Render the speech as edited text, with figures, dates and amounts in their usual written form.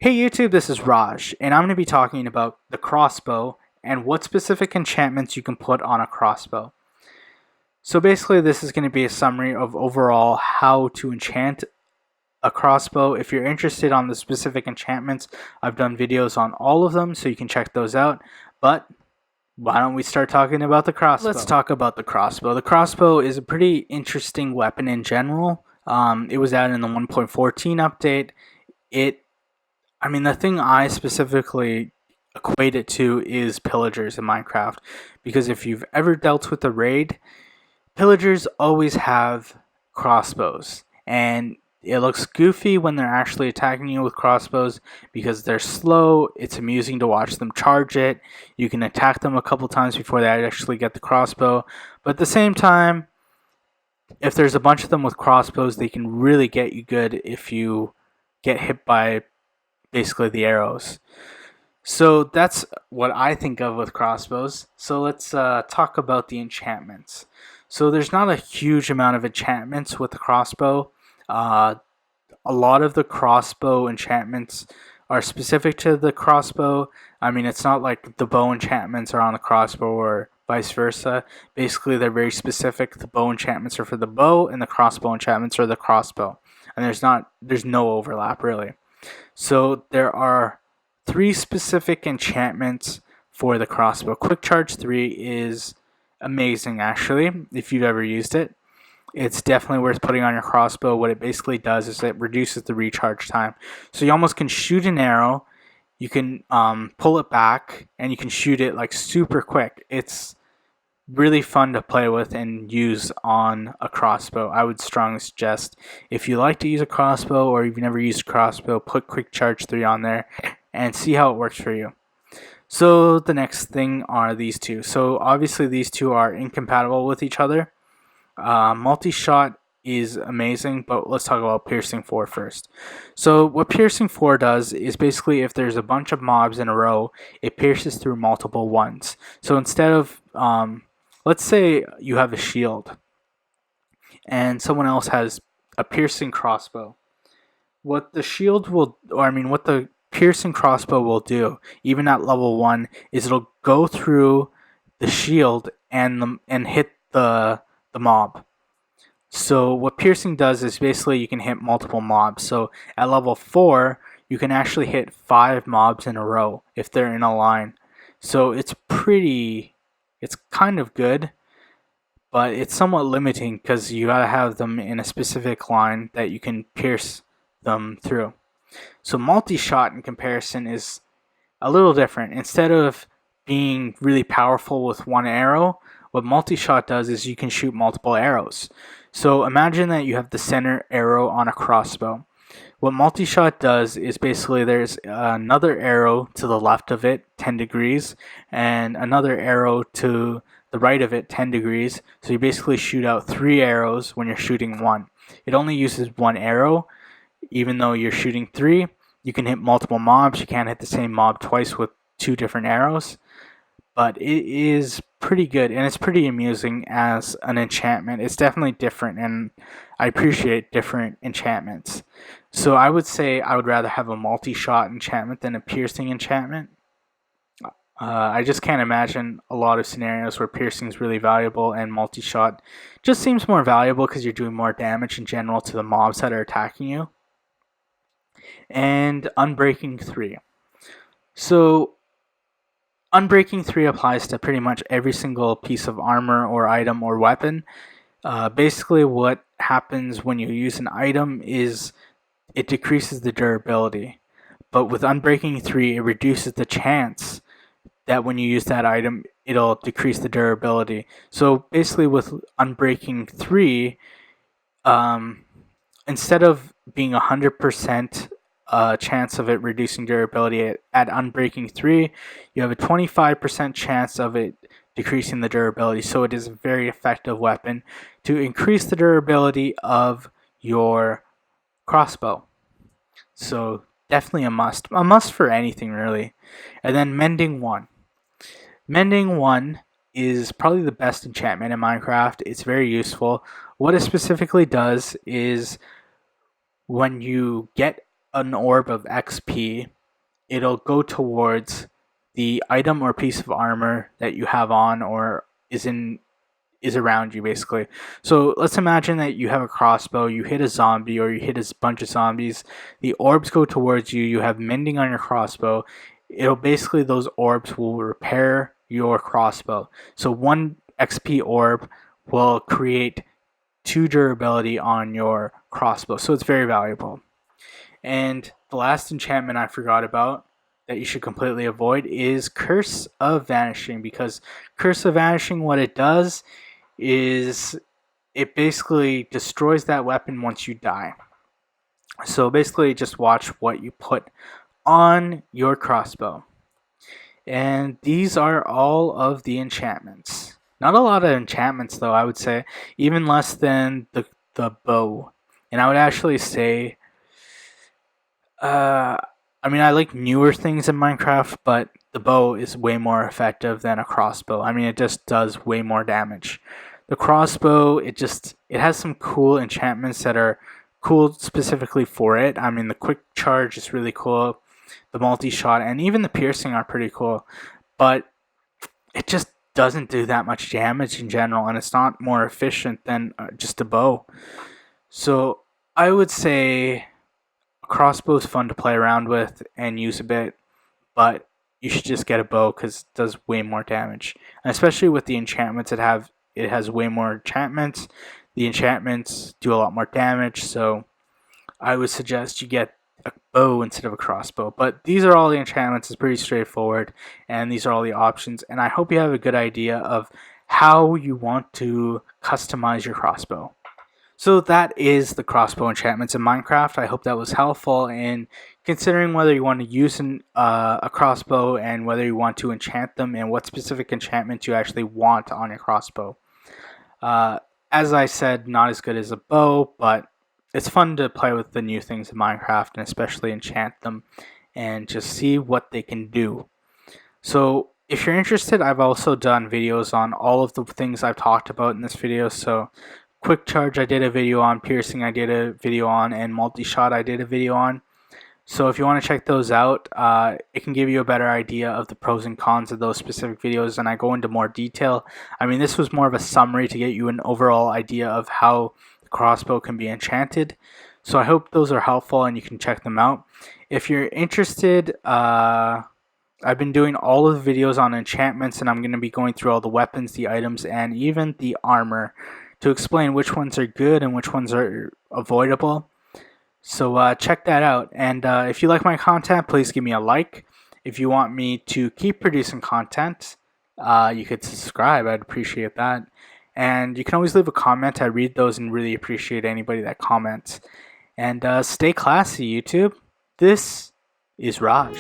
Hey YouTube, this is Raj, and I'm going to be talking about the crossbow and what specific enchantments you can put on a crossbow. So basically this is going to be a summary of overall how to enchant a crossbow. If you're interested on the specific enchantments, I've done videos on all of them, so you can check those out. But why don't we start talking about the crossbow? Let's talk about the crossbow. The crossbow is a pretty interesting weapon in general. It was added in the 1.14 update. The thing I specifically equate it to is pillagers in Minecraft. Because if you've ever dealt with a raid, pillagers always have crossbows. And it looks goofy when they're actually attacking you with crossbows because they're slow. It's amusing to watch them charge it. You can attack them a couple times before they actually get the crossbow. But at the same time, if there's a bunch of them with crossbows, they can really get you good if you get hit by basically the arrows. So that's what I think of with crossbows. So let's talk about the enchantments. So there's not a huge amount of enchantments with the crossbow. A lot of the crossbow enchantments are specific to the crossbow. It's not like the bow enchantments are on the crossbow or vice versa. Basically, they're very specific. The bow enchantments are for the bow, and the crossbow enchantments are the crossbow. And there's no overlap really. So there are 3 specific enchantments for the crossbow. Quick Charge 3 is amazing actually, if you've ever used it. It's definitely worth putting on your crossbow. What it basically does is it reduces the recharge time. So you almost can shoot an arrow, you can pull it back, and you can shoot it like super quick. It's really fun to play with and use on a crossbow. I would strongly suggest, if you like to use a crossbow or you've never used a crossbow, put Quick Charge 3 on there and see how it works for you. So the next thing are these two. So obviously these two are incompatible with each other. Multi-shot is amazing, but let's talk about Piercing 4 first. So what Piercing 4 does is basically if there's a bunch of mobs in a row, it pierces through multiple ones. So instead of let's say you have a shield and someone else has a piercing crossbow. What the piercing crossbow will do, even at level 1, is it'll go through the shield and hit the mob. So what piercing does is basically you can hit multiple mobs. So at level 4, you can actually hit 5 mobs in a row if they're in a line. So it's kind of good, but it's somewhat limiting because you gotta have them in a specific line that you can pierce them through. So multi-shot in comparison is a little different. Instead of being really powerful with one arrow, what multi-shot does is you can shoot multiple arrows. So imagine that you have the center arrow on a crossbow. What multi-shot does is basically there's another arrow to the left of it, 10 degrees, and another arrow to the right of it, 10 degrees. So you basically shoot out 3 arrows when you're shooting one. It only uses 1 arrow, even though you're shooting 3. You can hit multiple mobs. You can't hit the same mob twice with 2 different arrows. But it is pretty good, and it's pretty amusing as an enchantment. It's definitely different, and I appreciate different enchantments. So I would say I would rather have a multi-shot enchantment than a piercing enchantment. I just can't imagine a lot of scenarios where piercing is really valuable and multi-shot just seems more valuable because you're doing more damage in general to the mobs that are attacking you. And Unbreaking 3. So Unbreaking 3 applies to pretty much every single piece of armor or item or weapon. Basically what happens when you use an item is it decreases the durability. But with Unbreaking 3, it reduces the chance that when you use that item, it'll decrease the durability. So basically with Unbreaking 3, instead of being 100% chance of it reducing durability at Unbreaking 3, you have a 25% chance of it decreasing the durability. So it is a very effective weapon to increase the durability of your crossbow. So definitely a must for anything really. And then Mending 1. Mending 1 is probably the best enchantment in Minecraft. It's very useful. What it specifically does is when you get an orb of XP, it'll go towards the item or piece of armor that you have on or is around you, basically. So let's imagine that you have a crossbow, you hit a zombie or you hit a bunch of zombies, the orbs go towards you, you have mending on your crossbow. It'll basically, those orbs will repair your crossbow. So 1 XP orb will create 2 durability on your crossbow. So it's very valuable. And the last enchantment I forgot about that you should completely avoid is Curse of Vanishing, because Curse of Vanishing, what it does is it basically destroys that weapon once you die. So basically just watch what you put on your crossbow. And these are all of the enchantments. Not a lot of enchantments though, I would say. Even less than the bow. And I would actually say I mean, I like newer things in Minecraft, but the bow is way more effective than a crossbow. I mean, it just does way more damage. The crossbow, it has some cool enchantments that are cool specifically for it. I mean, the quick charge is really cool. The multi-shot and even the piercing are pretty cool, but it just doesn't do that much damage in general, and it's not more efficient than just a bow. So I would say a crossbow is fun to play around with and use a bit, but you should just get a bow because it does way more damage. And especially with the enchantments, it has way more enchantments. The enchantments do a lot more damage, so I would suggest you get a bow instead of a crossbow. But these are all the enchantments. It's pretty straightforward, and these are all the options. And I hope you have a good idea of how you want to customize your crossbow. So that is the crossbow enchantments in Minecraft. I hope that was helpful in considering whether you want to use a crossbow and whether you want to enchant them and what specific enchantments you actually want on your crossbow. As I said, not as good as a bow, but it's fun to play with the new things in Minecraft and especially enchant them and just see what they can do. So if you're interested, I've also done videos on all of the things I've talked about in this video. So quick charge I did a video on, piercing I did a video on, and multi-shot I did a video on. So if you want to check those out, it can give you a better idea of the pros and cons of those specific videos, and I go into more detail. I mean, this was more of a summary to get you an overall idea of how the crossbow can be enchanted. So I hope those are helpful and you can check them out. If you're interested, I've been doing all of the videos on enchantments, and I'm going to be going through all the weapons, the items, and even the armor to explain which ones are good and which ones are avoidable. So check that out. And if you like my content, please give me a like. If you want me to keep producing content, you could subscribe. I'd appreciate that. And you can always leave a comment. I read those and really appreciate anybody that comments. And stay classy, YouTube. This is Raj.